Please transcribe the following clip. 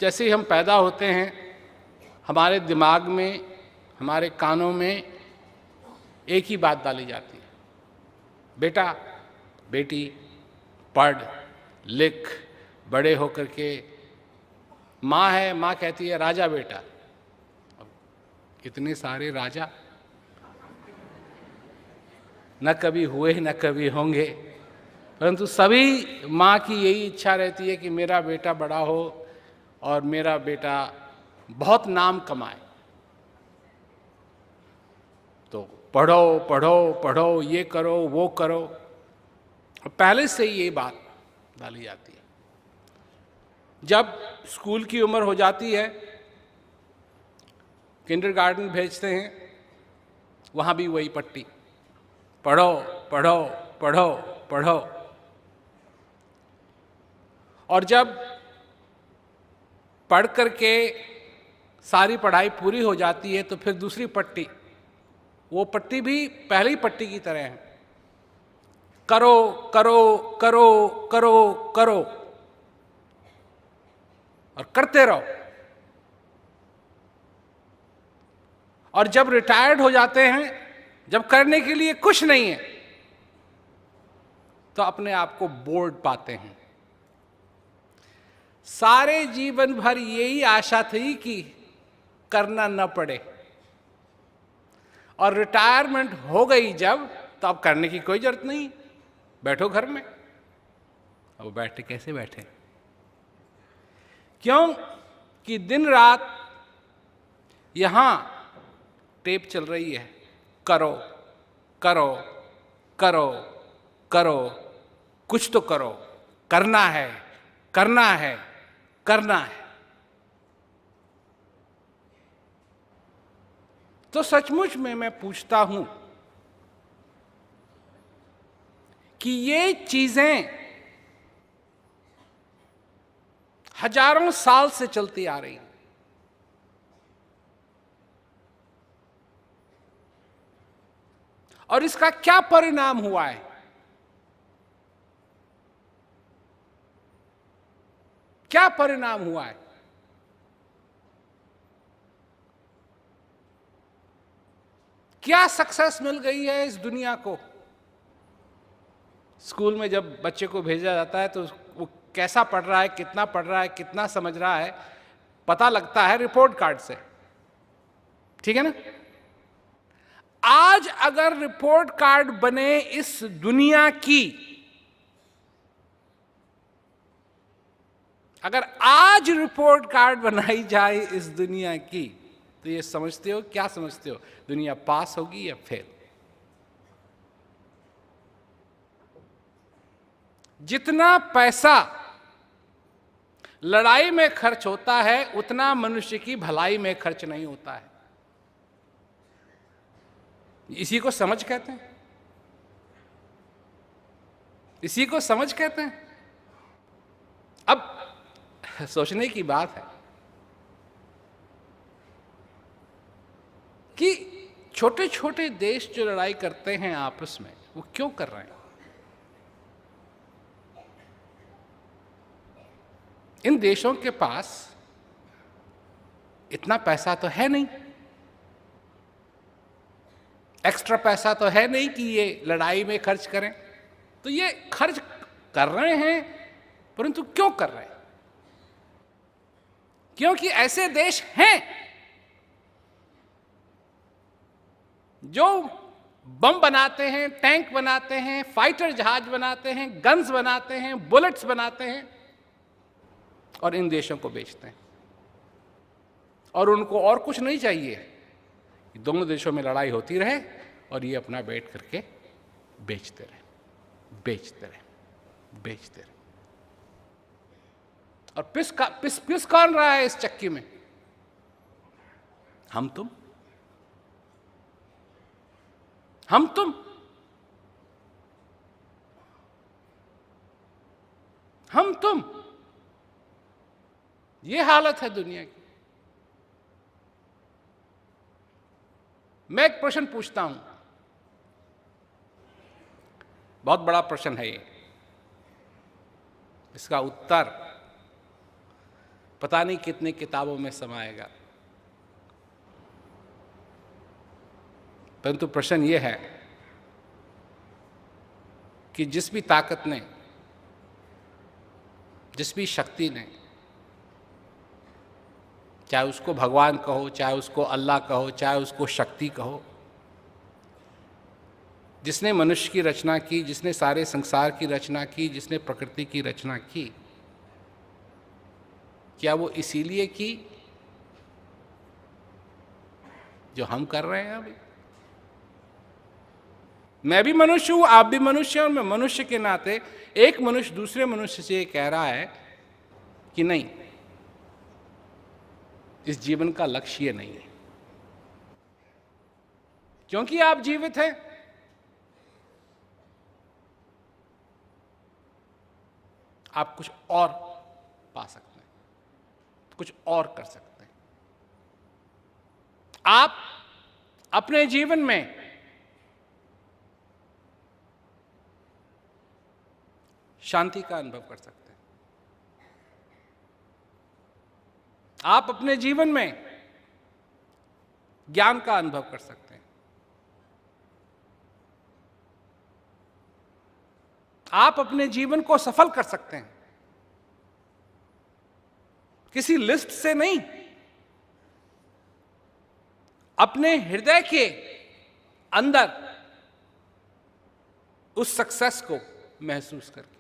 जैसे ही हम पैदा होते हैं हमारे दिमाग में, हमारे कानों में एक ही बात डाली जाती है, बेटा बेटी पढ़ लिख बड़े होकर के। माँ है, माँ कहती है राजा बेटा। कितने सारे राजा न कभी हुए न कभी होंगे, परंतु सभी माँ की यही इच्छा रहती है कि मेरा बेटा बड़ा हो और मेरा बेटा बहुत नाम कमाए। तो पढ़ो पढ़ो पढ़ो, ये करो वो करो, पहले से ही ये बात डाली जाती है। जब स्कूल की उम्र हो जाती है, किंडरगार्टन भेजते हैं, वहाँ भी वही पट्टी, पढ़ो पढ़ो पढ़ो पढ़ो। और जब पढ़ करके सारी पढ़ाई पूरी हो जाती है तो फिर दूसरी पट्टी, वो पट्टी भी पहली पट्टी की तरह है, करो करो करो करो करो और करते रहो। और जब रिटायर्ड हो जाते हैं, जब करने के लिए कुछ नहीं है, तो अपने आप को बोर्ड पाते हैं। सारे जीवन भर यही आशा थी कि करना न पड़े, और रिटायरमेंट हो गई जब, तो अब करने की कोई जरूरत नहीं, बैठो घर में। अब बैठे कैसे बैठे? क्यों कि दिन रात यहां टेप चल रही है, करो करो करो करो, कुछ तो करो, करना है करना है करना है। तो सचमुच में मैं पूछता हूं कि ये चीजें हजारों साल से चलती आ रही हैं, और इसका क्या परिणाम हुआ है? क्या परिणाम हुआ है? क्या सक्सेस मिल गई है इस दुनिया को? स्कूल में जब बच्चे को भेजा जाता है तो वो कैसा पढ़ रहा है, कितना पढ़ रहा है, कितना समझ रहा है, पता लगता है रिपोर्ट कार्ड से, ठीक है ना? आज अगर रिपोर्ट कार्ड बने इस दुनिया की, अगर आज रिपोर्ट कार्ड बनाई जाए इस दुनिया की, तो ये समझते हो, क्या समझते हो, दुनिया पास होगी या फेल? जितना पैसा लड़ाई में खर्च होता है उतना मनुष्य की भलाई में खर्च नहीं होता है। इसी को समझ कहते हैं, इसी को समझ कहते हैं। अब सोचने की बात है कि छोटे छोटे देश जो लड़ाई करते हैं आपस में, वो क्यों कर रहे हैं? इन देशों के पास इतना पैसा तो है नहीं, एक्स्ट्रा पैसा तो है नहीं कि ये लड़ाई में खर्च करें। तो ये खर्च कर रहे हैं, परंतु क्यों कर रहे हैं? क्योंकि ऐसे देश हैं जो बम बनाते हैं, टैंक बनाते हैं, फाइटर जहाज बनाते हैं, गन्स बनाते हैं, बुलेट्स बनाते हैं, और इन देशों को बेचते हैं। और उनको और कुछ नहीं चाहिए, दोनों देशों में लड़ाई होती रहे और ये अपना बैठ करके बेचते रहे बेचते रहे बेचते रहे। और पिस कौन रहा है इस चक्की में? हम तुम। हम तुम हम तुम। ये हालत है दुनिया की। मैं एक प्रश्न पूछता हूं, बहुत बड़ा प्रश्न है ये, इसका उत्तर पता नहीं कितनी किताबों में समाएगा। परंतु प्रश्न ये है कि जिस भी ताकत ने, जिस भी शक्ति ने, चाहे उसको भगवान कहो, चाहे उसको अल्लाह कहो, चाहे उसको शक्ति कहो, जिसने मनुष्य की रचना की, जिसने सारे संसार की रचना की, जिसने प्रकृति की रचना की, क्या वो इसीलिए की जो हम कर रहे हैं अभी? मैं भी मनुष्य हूं, आप भी मनुष्य, और मैं मनुष्य के नाते एक मनुष्य दूसरे मनुष्य से ये कह रहा है कि नहीं, इस जीवन का लक्ष्य ये नहीं है। क्योंकि आप जीवित हैं, आप कुछ और पा सकते हैं, कुछ और कर सकते हैं। आप अपने जीवन में शांति का अनुभव कर सकते हैं। आप अपने जीवन में ज्ञान का अनुभव कर सकते हैं। आप अपने जीवन को सफल कर सकते हैं, किसी लिस्ट से नहीं, अपने हृदय के अंदर उस सक्सेस को महसूस करके।